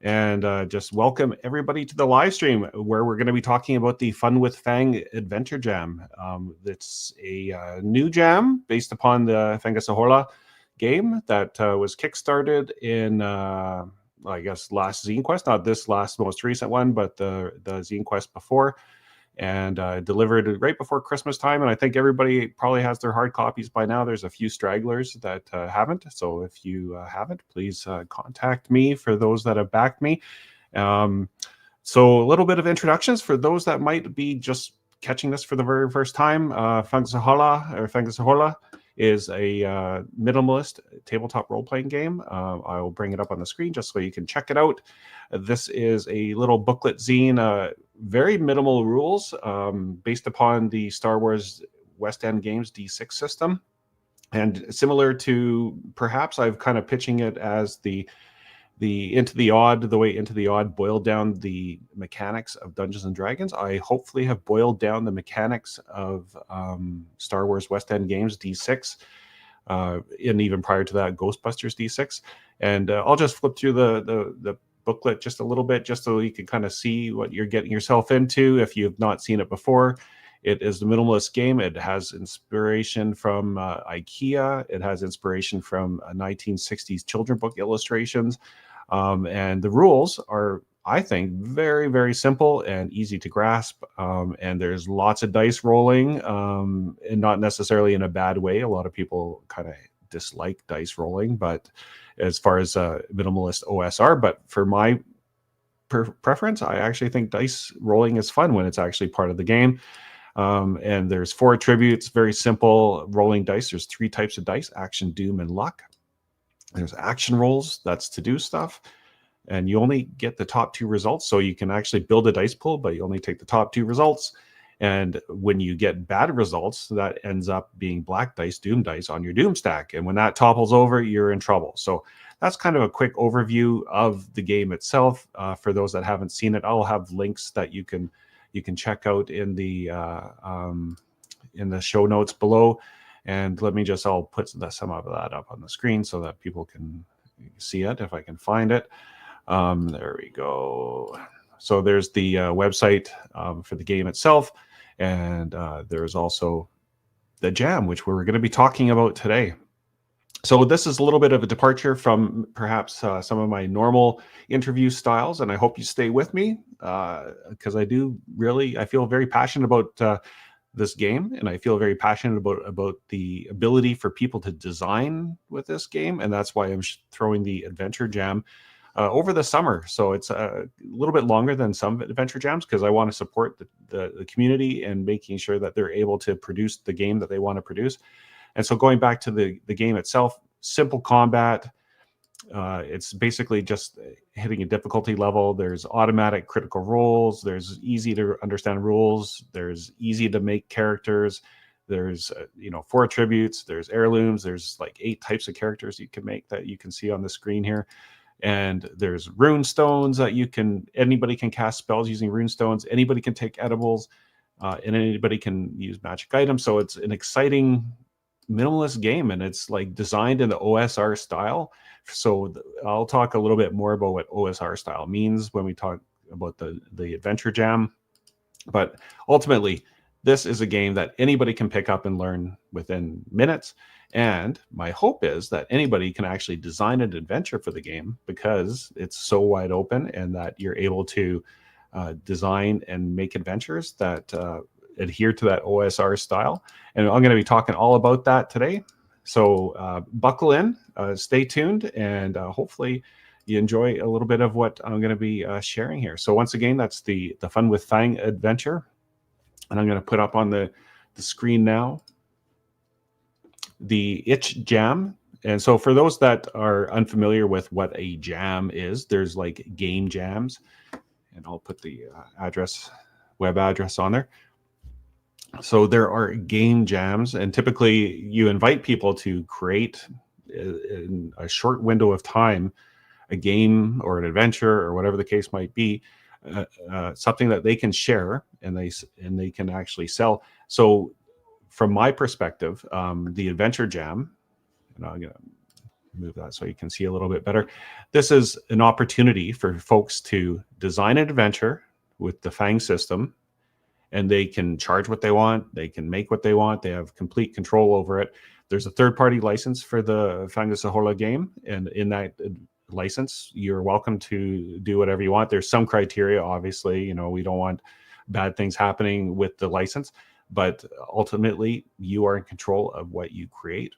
and just welcome everybody to the live stream where we're going to be talking about the Fun with Fang Adventure Jam. It's a new jam based upon the Fängelsehåla game that was kickstarted in, I guess, last Zine Quest, not this last most recent one, but the Zine Quest before, and delivered right before Christmas time. And I think everybody probably has their hard copies by now. There's a few stragglers that haven't. So if you haven't, please contact me for those that have backed me. So a little bit of introductions for those that might be just catching this for the very first time. Fängelsehåla is a minimalist tabletop role-playing game. I will bring it up on the screen just so you can check it out. This is a little booklet zine, very minimal rules, based upon the Star Wars West End Games D6 system. And similar to, perhaps I've kind of pitching it as the way Into the Odd boiled down the mechanics of Dungeons and Dragons. I hopefully have boiled down the mechanics of Star Wars West End Games D6, and even prior to that, Ghostbusters D6. And I'll just flip through the booklet just a little bit, just so you can kind of see what you're getting yourself into if you have not seen it before. It is a minimalist game. It has inspiration from IKEA. It has inspiration from 1960s children book illustrations. And the rules are, I think, very, very simple and easy to grasp. And there's lots of dice rolling, and not necessarily in a bad way. A lot of people kind of dislike dice rolling, but as far as minimalist OSR, but for my preference, I actually think dice rolling is fun when it's actually part of the game. And there's 4 attributes, very simple rolling dice. There's 3 types of dice: action, doom, and luck. There's action rolls, that's to do stuff. And you only get the top 2 results. So you can actually build a dice pool, but you only take the top 2 results. And when you get bad results, that ends up being black dice, doom dice on your doom stack. And when that topples over, you're in trouble. So that's kind of a quick overview of the game itself. For those that haven't seen it, I'll have links that you can check out in the show notes below. And I'll put some of that up on the screen so that people can see it if I can find it. There we go. So there's the website for the game itself. And there's also the jam, which we're going to be talking about today. So this is a little bit of a departure from perhaps some of my normal interview styles, and I hope you stay with me because I feel very passionate about this game, and I feel very passionate about the ability for people to design with this game, and that's why I'm throwing the Adventure Jam over the summer. So it's a little bit longer than some Adventure Jams because I want to support the community and making sure that they're able to produce the game that they want to produce. And so going back to the game itself, simple combat. It's basically just hitting a difficulty level. There's automatic critical rolls. There's easy to understand rules. There's easy to make characters. There's 4 attributes. There's heirlooms. There's like 8 types of characters you can make that you can see on the screen here. And there's rune stones that anybody can cast spells using rune stones. Anybody can take edibles, and anybody can use magic items. So it's an exciting minimalist game, and it's like designed in the OSR style. So I'll talk a little bit more about what OSR style means when we talk about the Adventure Jam. But ultimately, this is a game that anybody can pick up and learn within minutes. And my hope is that anybody can actually design an adventure for the game because it's so wide open, and that you're able to design and make adventures that adhere to that OSR style. And I'm going to be talking all about that today. So buckle in, stay tuned, and hopefully you enjoy a little bit of what I'm going to be sharing here. So once again, that's the Fun with Fang Adventure. And I'm going to put up on the screen now the Itch Jam. And so for those that are unfamiliar with what a jam is, there's like game jams. And I'll put the web address on there. So there are game jams, and typically you invite people to create in a short window of time a game or an adventure or whatever the case might be, something that they can share and they can actually sell. So from my perspective, the Adventure Jam, and I'm going to move that so you can see a little bit better. This is an opportunity for folks to design an adventure with the Fang system, and they can charge what they want. They can make what they want. They have complete control over it. There's a third-party license for the Fängelsehåla game, and in that license, you're welcome to do whatever you want. There's some criteria, obviously. You know, we don't want bad things happening with the license, but ultimately, you are in control of what you create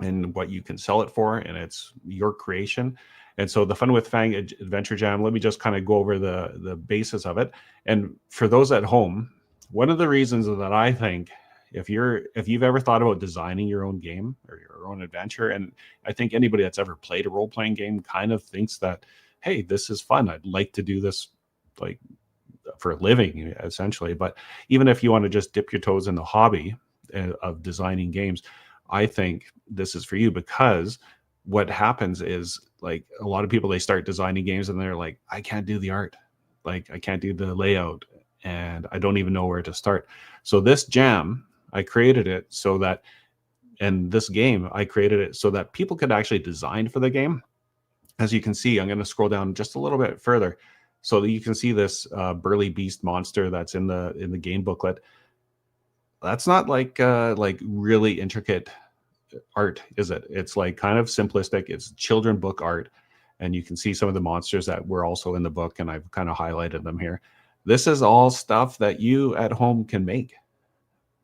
and what you can sell it for, and it's your creation. And so the Fun with Fang Adventure Jam, let me just kind of go over the basis of it. And for those at home, one of the reasons that I think, if you've ever thought about designing your own game or your own adventure, and I think anybody that's ever played a role-playing game kind of thinks that, hey, this is fun. I'd like to do this like for a living, essentially. But even if you want to just dip your toes in the hobby of designing games, I think this is for you, because what happens is, like, a lot of people, they start designing games and they're like, I can't do the art, like I can't do the layout, and I don't even know where to start. So this jam, I created it so that, and this game, I created it so that people could actually design for the game. As you can see, I'm going to scroll down just a little bit further so that you can see this burly beast monster that's in the game booklet. That's not like really intricate art, is it? It's like kind of simplistic. It's children book art, and you can see some of the monsters that were also in the book, and I've kind of highlighted them here. This is all stuff that you at home can make.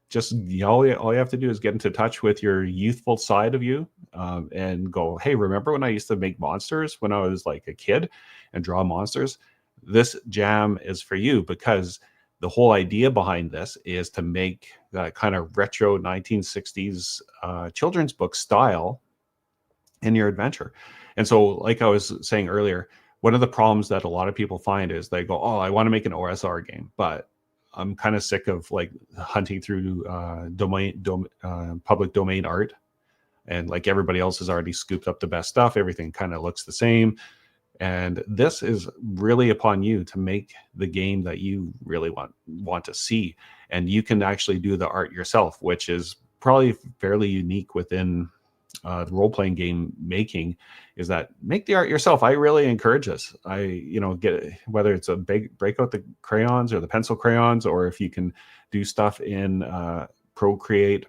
Just all you have to do is get into touch with your youthful side of you, and go, hey, remember when I used to make monsters when I was like a kid and draw monsters? This jam is for you, because the whole idea behind this is to make that kind of retro 1960s children's book style in your adventure. And so, like I was saying earlier, one of the problems that a lot of people find is they go, oh, I want to make an OSR game, but I'm kind of sick of like hunting through public domain art, and like everybody else has already scooped up the best stuff. Everything kind of looks the same. And this is really upon you to make the game that you really want to see. And you can actually do the art yourself, which is probably fairly unique within the role-playing game making, is that make the art yourself. I really encourage this. Get, whether it's a big break out the crayons or the pencil crayons, or if you can do stuff in Procreate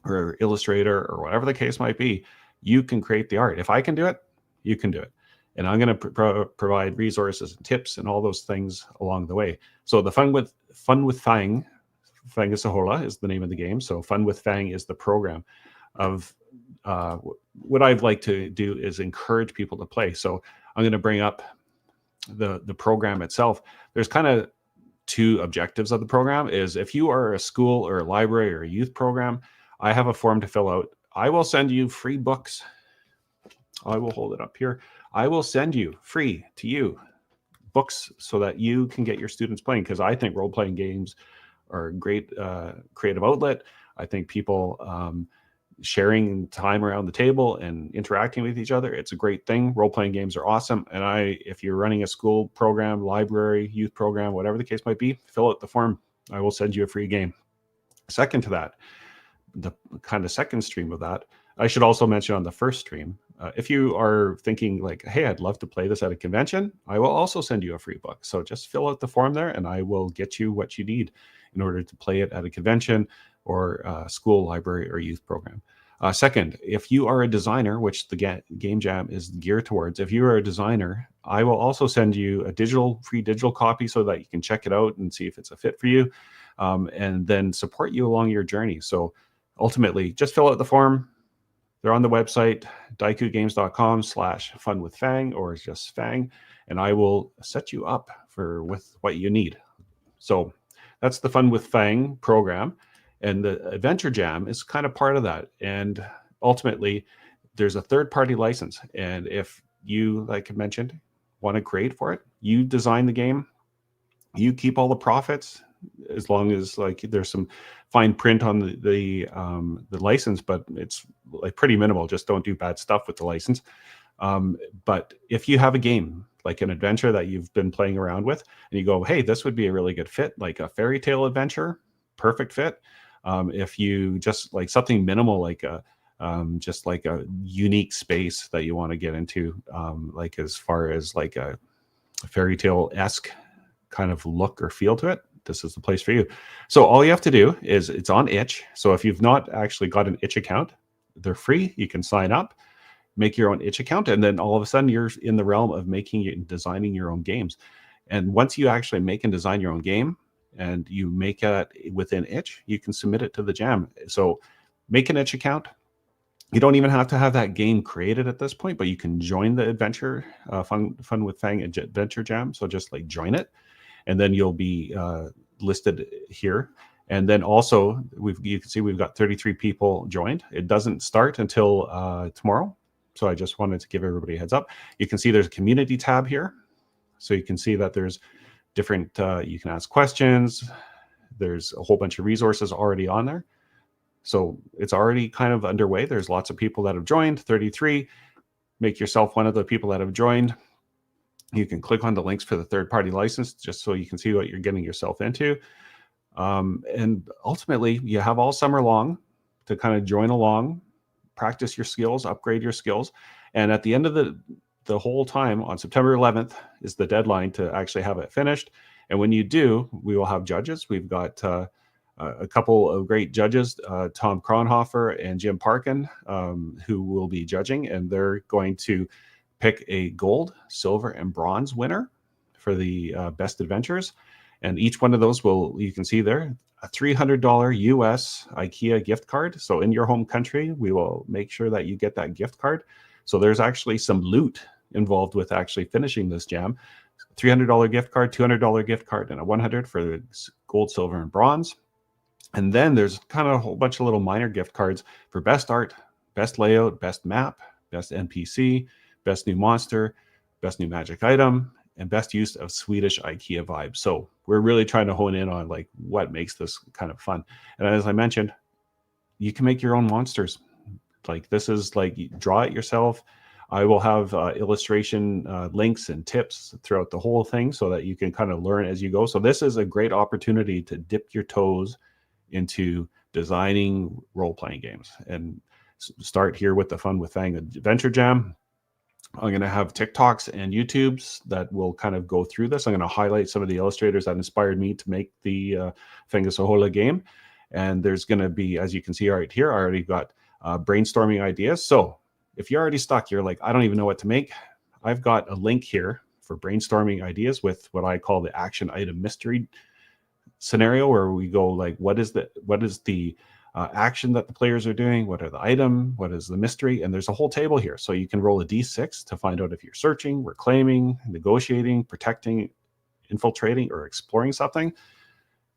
or Illustrator or whatever the case might be, you can create the art. If I can do it, you can do it. And I'm going to provide resources and tips and all those things along the way. So the Fun with Fang, Fängelsehåla is the name of the game. So Fun with Fang is the program of what I'd like to do is encourage people to play. So I'm going to bring up the program itself. There's kind of two objectives of the program. Is if you are a school or a library or a youth program, I have a form to fill out. I will send you free books. I will hold it up here. I will send you free to you books so that you can get your students playing, because I think role-playing games are a great creative outlet. I think people sharing time around the table and interacting with each other, it's a great thing. Role-playing games are awesome. And if you're running a school program, library, youth program, whatever the case might be, fill out the form. I will send you a free game. Second to that, the kind of second stream of that, I should also mention on the first stream, if you are thinking like, hey, I'd love to play this at a convention, I will also send you a free book. So just fill out the form there, and I will get you what you need in order to play it at a convention or school, library, or youth program. Second, if you are a designer, which the Game Jam is geared towards, if you are a designer, I will also send you a free digital copy so that you can check it out and see if it's a fit for you, and then support you along your journey. So ultimately, just fill out the form. They're on the website, daikugames.com/funwithfang, or just Fang, and I will set you up with what you need. So that's the Fun with Fang program. And the Adventure Jam is kind of part of that. And ultimately, there's a third-party license. And if you, like I mentioned, want to create for it, you design the game, you keep all the profits, as long as like there's some fine print on the license, but it's like pretty minimal. Just don't do bad stuff with the license. But if you have a game like an adventure that you've been playing around with, and you go, hey, this would be a really good fit, like a fairy tale adventure, perfect fit. If you just like something minimal, like a just like a unique space that you want to get into, like as far as like a fairy tale-esque kind of look or feel to it. This is the place for you. So all you have to do is, it's on itch. So if you've not actually got an itch account, they're free. You can sign up, make your own itch account, and then all of a sudden you're in the realm of making and designing your own games. And once you actually make and design your own game and you make it within itch, you can submit it to the jam. So make an itch account. You don't even have to have that game created at this point, but you can join the adventure, fun with Fang Adventure Jam. So just like join it, and then you'll be listed here. And then also, you can see we've got 33 people joined. It doesn't start until tomorrow. So I just wanted to give everybody a heads up. You can see there's a community tab here. So you can see that there's different, you can ask questions. There's a whole bunch of resources already on there. So it's already kind of underway. There's lots of people that have joined, 33. Make yourself one of the people that have joined. You can click on the links for the third-party license just so you can see what you're getting yourself into. And ultimately, you have all summer long to kind of join along, practice your skills, upgrade your skills. And at the end of the whole time, on September 11th is the deadline to actually have it finished. And when you do, we will have judges. We've got a couple of great judges, Tom Kronhofer and Jim Parkin, who will be judging, and they're going to pick a gold, silver, and bronze winner for the best adventures. And each one of those you can see there, a $300 US IKEA gift card. So in your home country, we will make sure that you get that gift card. So there's actually some loot involved with actually finishing this jam. $300 gift card, $200 gift card, and a $100 for gold, silver, and bronze. And then there's kind of a whole bunch of little minor gift cards for best art, best layout, best map, best NPC, best new monster, best new magic item, and best use of Swedish IKEA vibes. So we're really trying to hone in on like what makes this kind of fun. And as I mentioned, you can make your own monsters. Like this is like, draw it yourself. I will have illustration links and tips throughout the whole thing so that you can kind of learn as you go. So this is a great opportunity to dip your toes into designing role-playing games, and start here with the Fun with Fang Adventure Jam. I'm going to have TikToks and YouTubes that will kind of go through this. I'm going to highlight some of the illustrators that inspired me to make the Fängelsehåla game. And there's going to be, as you can see right here, I already got brainstorming ideas. So if you're already stuck, you're like, I don't even know what to make. I've got a link here for brainstorming ideas with what I call the action item mystery scenario, where we go like, what is the action that the players are doing? What are the item? What is the mystery? And there's a whole table here. So you can roll a D6 to find out if you're searching, reclaiming, negotiating, protecting, infiltrating, or exploring something.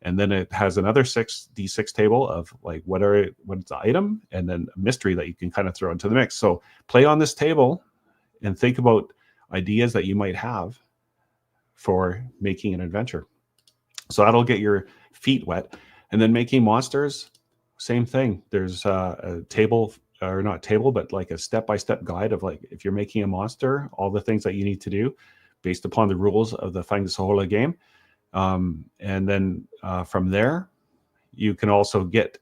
And then it has another D6 table of like, what's the item? And then a mystery that you can kind of throw into the mix. So play on this table and think about ideas that you might have for making an adventure. So that'll get your feet wet. And then making monsters, same thing. There's a table, or not table, but like a step-by-step guide of like, if you're making a monster, all the things that you need to do based upon the rules of the Fängelsehåla game. And then from there, you can also get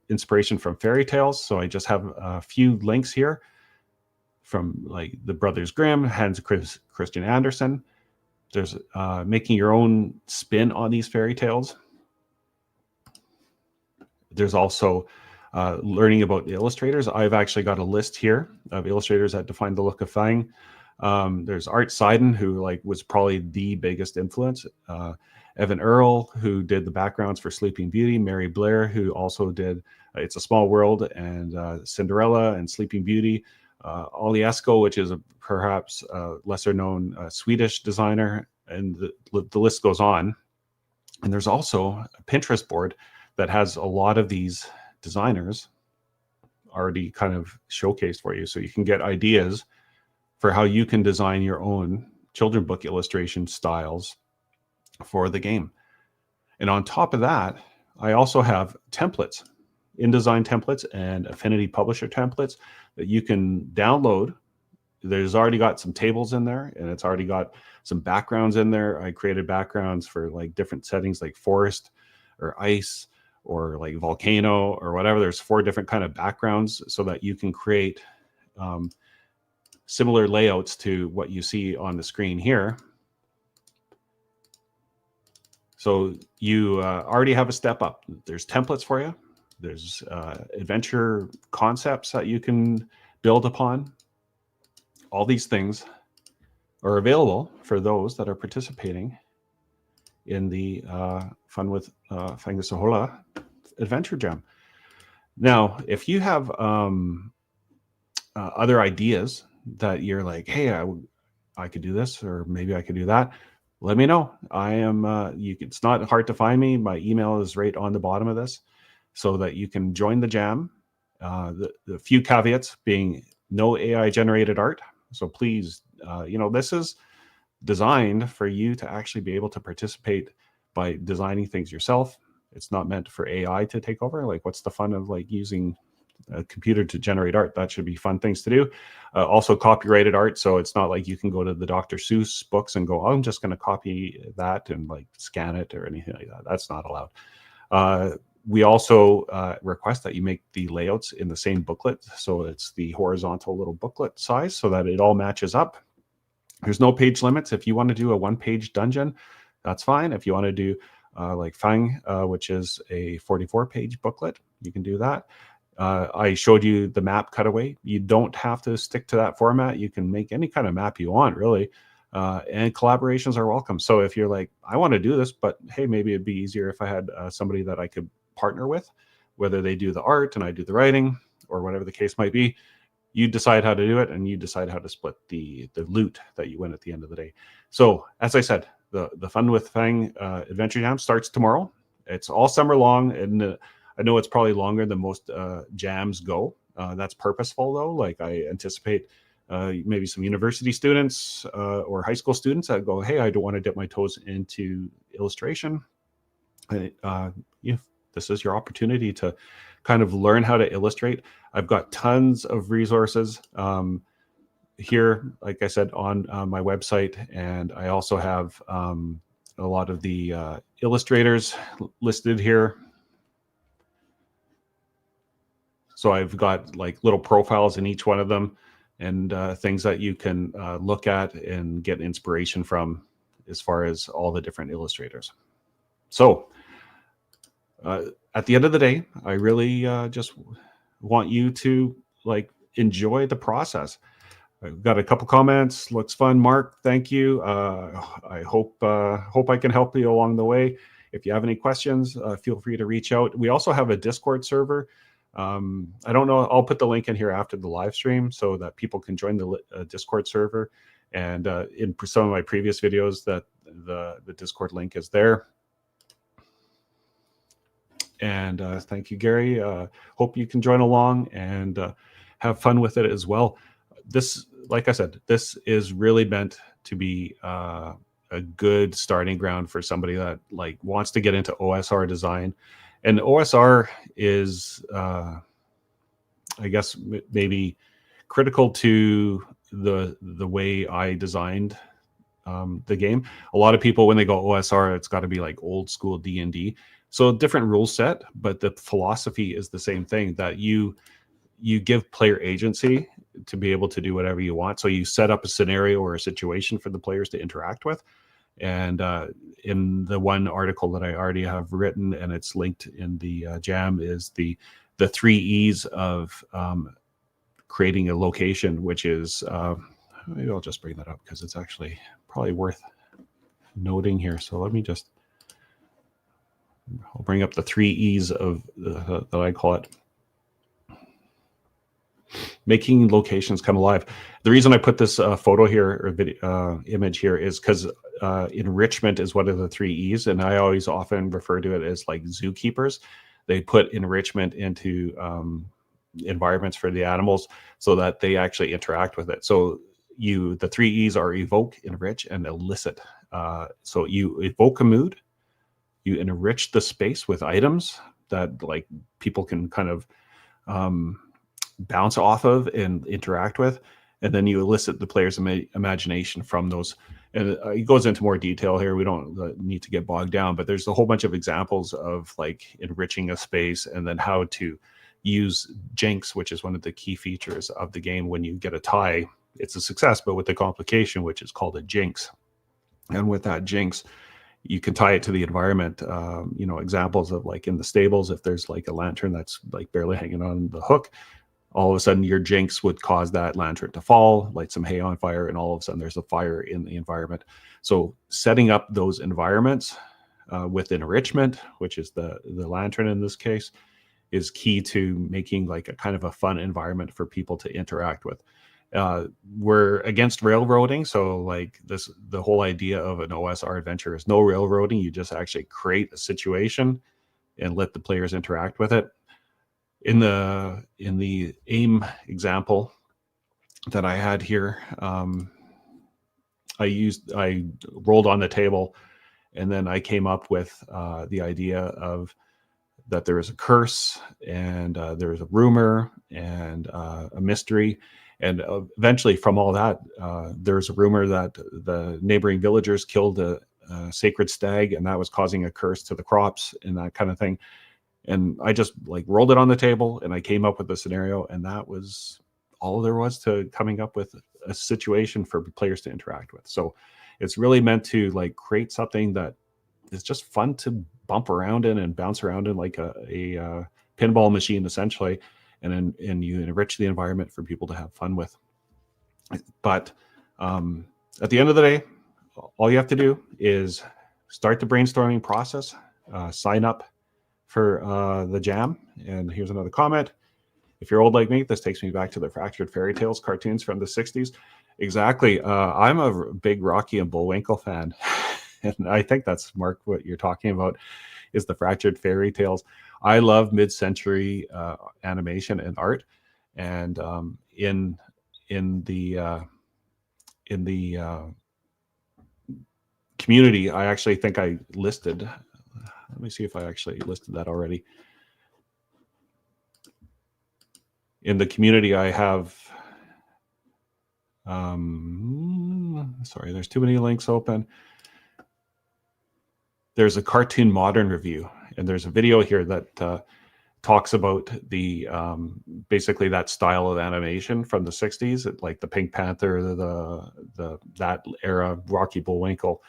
inspiration from fairy tales. So I just have a few links here from like the Brothers Grimm, Hans Christian Andersen. There's making your own spin on these fairy tales. There's also learning about the illustrators. I've actually got a list here of illustrators that define the look of Fang. There's Art Seiden, who like was probably the biggest influence. Evan Earl, who did the backgrounds for Sleeping Beauty. Mary Blair, who also did It's a Small World and Cinderella and Sleeping Beauty. Olli Esko, which is perhaps lesser known Swedish designer, and the list goes on. And there's also a Pinterest board that has a lot of these designers already kind of showcased for you. So you can get ideas for how you can design your own children book illustration styles for the game. And on top of that, I also have templates, InDesign templates and Affinity Publisher templates that you can download. There's already got some tables in there, and it's already got some backgrounds in there. I created backgrounds for like different settings like forest or ice or like volcano or whatever. There's 4 different kind of backgrounds so that you can create similar layouts to what you see on the screen here. So you already have a step up. There's templates for you. There's adventure concepts that you can build upon. All these things are available for those that are participating in the Fun with Fängelsehåla Adventure Jam. Now, if you have other ideas that you're like, hey, I could do this, or maybe I could do that, let me know. I am, it's not hard to find me. My email is right on the bottom of this so that you can join the jam. The few caveats being no AI generated art. So please, this is designed for you to actually be able to participate by designing things yourself. It's not meant for AI to take over. Like, what's the fun of like using a computer to generate art? That should be fun things to do. Also copyrighted art. So it's not like you can go to the Dr. Seuss books and go, oh, I'm just going to copy that and like scan it or anything like that. That's not allowed. We also request that you make the layouts in the same booklet. So it's the horizontal little booklet size so that it all matches up. There's no page limits. If you want to do a 1-page dungeon, that's fine. If you want to do like Fang, which is a 44-page booklet, you can do that. I showed you the map cutaway. You don't have to stick to that format. You can make any kind of map you want, really. And collaborations are welcome. So if you're like, I want to do this, but hey, maybe it'd be easier if I had somebody that I could partner with, whether they do the art and I do the writing or whatever the case might be. You decide how to do it, and you decide how to split the loot that you win at the end of the day. So as I said, the Fun with Fang Adventure Jam starts tomorrow. It's all summer long, and I know it's probably longer than most jams go. That's purposeful, though. Like, I anticipate maybe some university students or high school students that go, hey, I don't want to dip my toes into illustration. This is your opportunity to kind of learn how to illustrate. I've got tons of resources here, like I said, on my website. And I also have a lot of the illustrators listed here. So I've got like little profiles in each one of them and things that you can look at and get inspiration from as far as all the different illustrators. So at the end of the day, I really just want you to like enjoy the process. I've got a couple comments. Looks fun, Mark. Thank you. I hope I can help you along the way. If you have any questions, feel free to reach out. We also have a Discord server. I don't know. I'll put the link in here after the live stream so that people can join the Discord server. And in some of my previous videos, that the Discord link is there. And thank you, Gary. Hope you can join along and have fun with it as well. This, like I said, this is really meant to be a good starting ground for somebody that like wants to get into OSR design. And OSR is, I guess, maybe critical to the way I designed the game. A lot of people, when they go OSR, it's got to be like old school D&D. So different rule set, but the philosophy is the same thing, that you give player agency to be able to do whatever you want. So you set up a scenario or a situation for the players to interact with. And in the one article that I already have written, and it's linked in the jam, is the 3 E's of creating a location, which is, maybe I'll just bring that up because it's actually probably worth noting here. So let me just, I'll bring up the 3 E's of that I call it. Making locations come alive. The reason I put this photo here or video, image here is because enrichment is one of the 3 E's, and I always often refer to it as like zookeepers. They put enrichment into environments for the animals so that they actually interact with it. So the 3 E's are evoke, enrich, and elicit. So you evoke a mood, you enrich the space with items that like people can kind of bounce off of and interact with, and then you elicit the player's imagination from those. And it goes into more detail here. We don't need to get bogged down, but there's a whole bunch of examples of like enriching a space and then how to use jinx, which is one of the key features of the game. When you get a tie, it's a success, but with the complication, which is called a jinx. And with that jinx, you can tie it to the environment. Examples of like in the stables, if there's like a lantern that's like barely hanging on the hook, all of a sudden your jinx would cause that lantern to fall, light some hay on fire, and all of a sudden there's a fire in the environment. So setting up those environments with enrichment, which is the lantern in this case, is key to making like a kind of a fun environment for people to interact with. We're against railroading, so like the whole idea of an OSR adventure is no railroading. You just actually create a situation and let the players interact with it. In the AIM example that I had here, I rolled on the table, and then I came up with the idea of that there is a curse, and there is a rumor, and a mystery. And eventually from all that, there's a rumor that the neighboring villagers killed a sacred stag, and that was causing a curse to the crops and that kind of thing. And I just like rolled it on the table, and I came up with a scenario, and that was all there was to coming up with a situation for players to interact with. So it's really meant to like create something that is just fun to bump around in and bounce around in, like a pinball machine essentially, and you enrich the environment for people to have fun with. But at the end of the day, all you have to do is start the brainstorming process, sign up for the jam. And here's another comment. If you're old like me, this takes me back to the Fractured Fairy Tales cartoons from the 60s. Exactly. I'm a big Rocky and Bullwinkle fan. And I think that's, Mark, what you're talking about is the Fractured Fairy Tales. I love mid-century animation and art. And in the community, I actually think I listed, let me see if I actually listed that already. In the community, I have, sorry, there's too many links open. There's a Cartoon Modern review, and there's a video here that talks about the basically that style of animation from the 60s, like the Pink Panther, that era, Rocky Bullwinkle.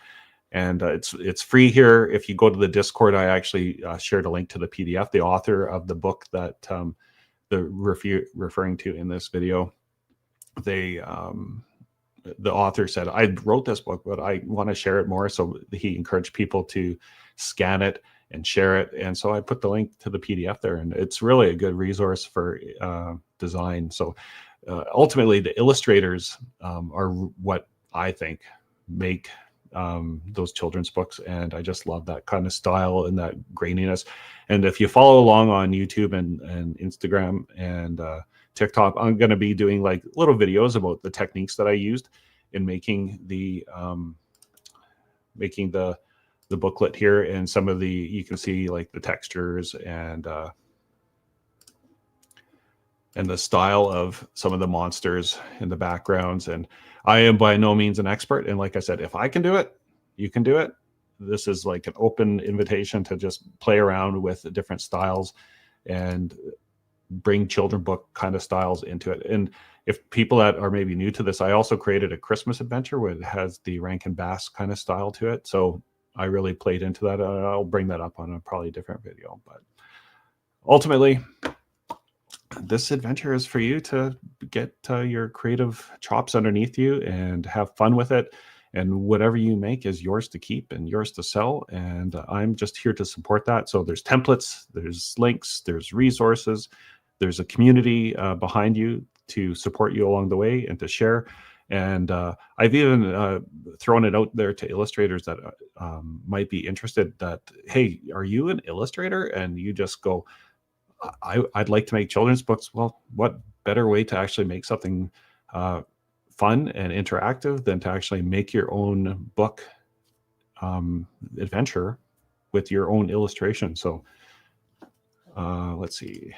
And it's free here. If you go to the Discord, I actually shared a link to the PDF. The author of the book that referring to in this video, the author said, I wrote this book, but I want to share it more. So he encouraged people to scan it and share it. And so I put the link to the PDF there, and it's really a good resource for design. So ultimately, the illustrators are what I think make those children's books, and I just love that kind of style and that graininess. And if you follow along on YouTube and Instagram and TikTok, I'm going to be doing like little videos about the techniques that I used in making the booklet here, and some of the, you can see like the textures and the style of some of the monsters in the backgrounds. And I am by no means an expert. And like I said, if I can do it, you can do it. This is like an open invitation to just play around with the different styles and bring children book kind of styles into it. And if people that are maybe new to this, I also created a Christmas adventure where it has the Rankin Bass kind of style to it. So I really played into that. I'll bring that up on a probably different video. But ultimately, this adventure is for you to get your creative chops underneath you and have fun with it. And whatever you make is yours to keep and yours to sell. And I'm just here to support that. So there's templates, there's links, there's resources, there's a community behind you to support you along the way and to share. And I've even thrown it out there to illustrators that might be interested that, hey, are you an illustrator? And you just go, I'd like to make children's books. Well, what better way to actually make something fun and interactive than to actually make your own book adventure with your own illustration. So let's see.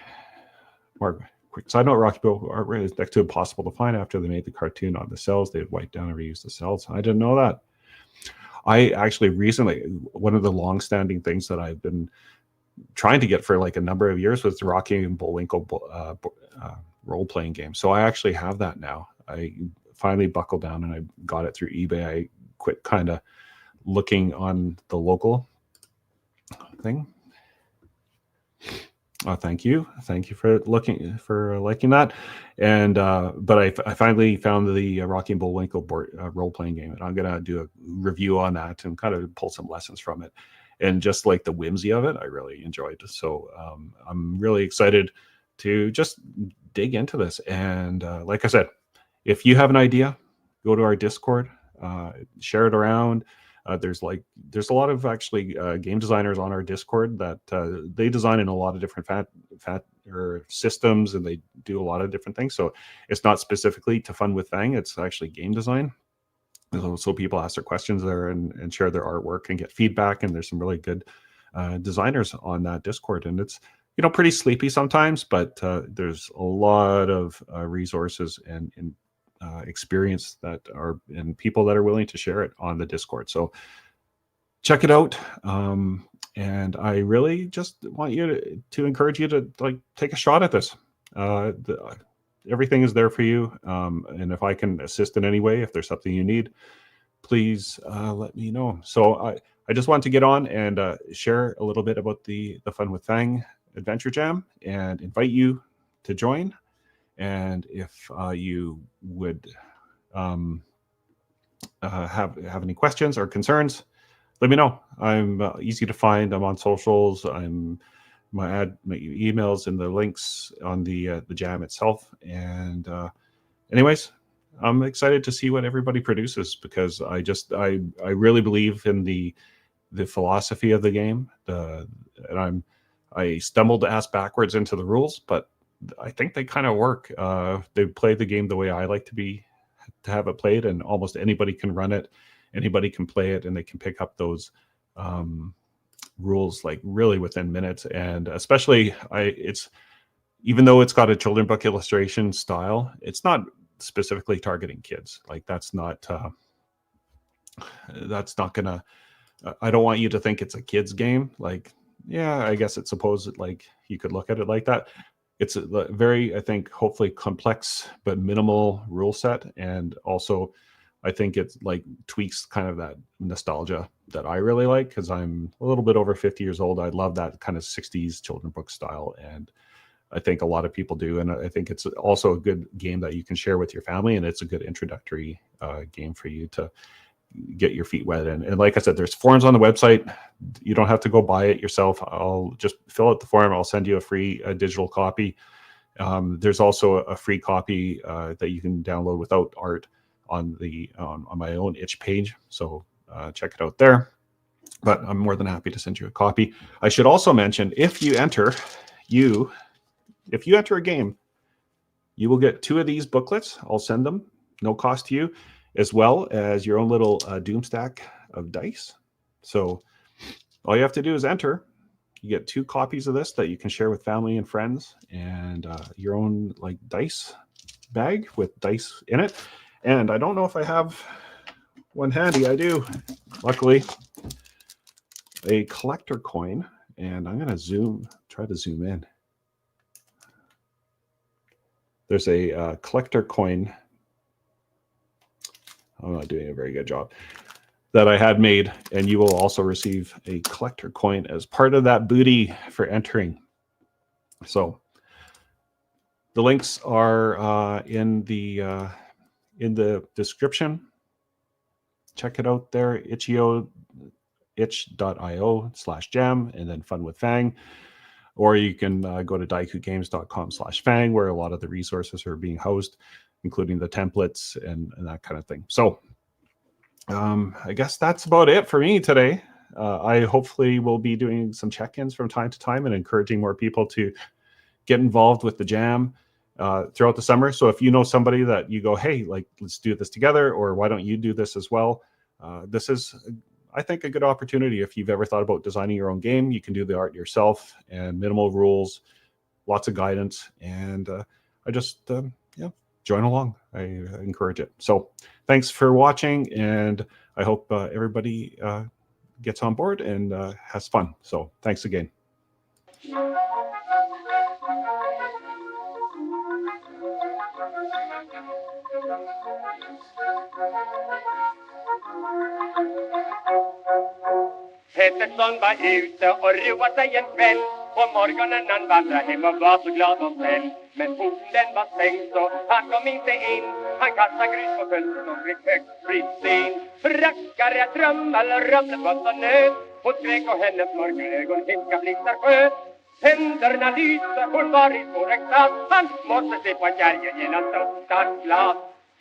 Mark, quick side note, Rocky Bill art is next to impossible to find after they made the cartoon on the cells. They'd wipe down and reuse the cells. I didn't know that. I actually recently, one of the long-standing things that I've been trying to get for like a number of years was the Rocky and Bullwinkle role-playing game. So I actually have that now. I finally buckled down and I got it through eBay. I quit kind of looking on the local thing. Thank you for liking that. And but I finally found the Rocky and Bullwinkle role-playing game, and I'm gonna do a review on that and kind of pull some lessons from it. And just like the whimsy of it, I really enjoyed. So I'm really excited to just dig into this. And like I said, if you have an idea, go to our Discord, share it around. There's a lot of actually game designers on our Discord that they design in a lot of different systems, and they do a lot of different things. So it's not specifically to Fun with Fang, it's actually game design. So people ask their questions there and share their artwork and get feedback. And there's some really good designers on that Discord. And it's, pretty sleepy sometimes, but there's a lot of resources and experience that are, and people that are willing to share it on the Discord. So check it out. And I really just want you to encourage you to take a shot at this. Everything is there for you. And if I can assist in any way, if there's something you need, please let me know. So I just want to get on and share a little bit about the Fun with Fang Adventure Jam and invite you to join. And if you would have any questions or concerns, let me know. I'm easy to find. I'm on socials. My emails and the links on the jam itself. And anyways, I'm excited to see what everybody produces, because I really believe in the philosophy of the game. I stumbled ass backwards into the rules, but I think they kind of work. They play the game the way I like to have it played, and almost anybody can run it, anybody can play it, and they can pick up those rules like really within minutes. And especially even though it's got a children book illustration style, it's not specifically targeting kids. Like that's not gonna, I don't want you to think it's a kid's game. Like, yeah, I guess it's supposed, like, you could look at it like that. It's a very, I think, hopefully complex but minimal rule set. And also I think it's like tweaks kind of that nostalgia that I really like, because I'm a little bit over 50 years old. I love that kind of 60s children book style, and I think a lot of people do. And I think it's also a good game that you can share with your family, and it's a good introductory game for you to get your feet wet in. And like I said, there's forums on the website. You don't have to go buy it yourself. I'll just fill out the form. I'll send you a free digital copy. There's also a free copy that you can download without art on my own itch page. So check it out there. But I'm more than happy to send you a copy. I should also mention, if you enter a game, you will get 2 of these booklets. I'll send them, no cost to you, as well as your own little doom stack of dice. So all you have to do is enter. You get 2 copies of this that you can share with family and friends, and your own like dice bag with dice in it. And I don't know if I have one handy. I do, luckily, a collector coin. And I'm going to try to zoom in. There's a collector coin. I'm not doing a very good job, that I had made, and you will also receive a collector coin as part of that booty for entering. So the links are in the description. Check it out there, itch.io/jam, and then Fun with Fang. Or you can go to daikugames.com/fang, where a lot of the resources are being housed, including the templates and that kind of thing. So I guess that's about it for me today. I hopefully will be doing some check-ins from time to time and encouraging more people to get involved with the jam throughout the summer. So if you know somebody that you go, hey, like, let's do this together, or why don't you do this as well? This is, I think, a good opportunity. If you've ever thought about designing your own game, you can do the art yourself, and minimal rules, lots of guidance. And I just, join along. I encourage it. So thanks for watching, and I hope everybody gets on board and has fun. So thanks again. Pettersson var ute och roade sig en kväll. På morgonen han vandrade hem och var så glad och snäll. Men porten den var stängd så han kom inte in. Han kastade grus på fönstret och fick högt frittin. Rackare, trummel, rummelbott och nöt. Hon skrek och hennes mörka ögon himska blixtar sköt. Tänderna lyste, hon var i svår extas. Han måste se på kärgen genom största glas.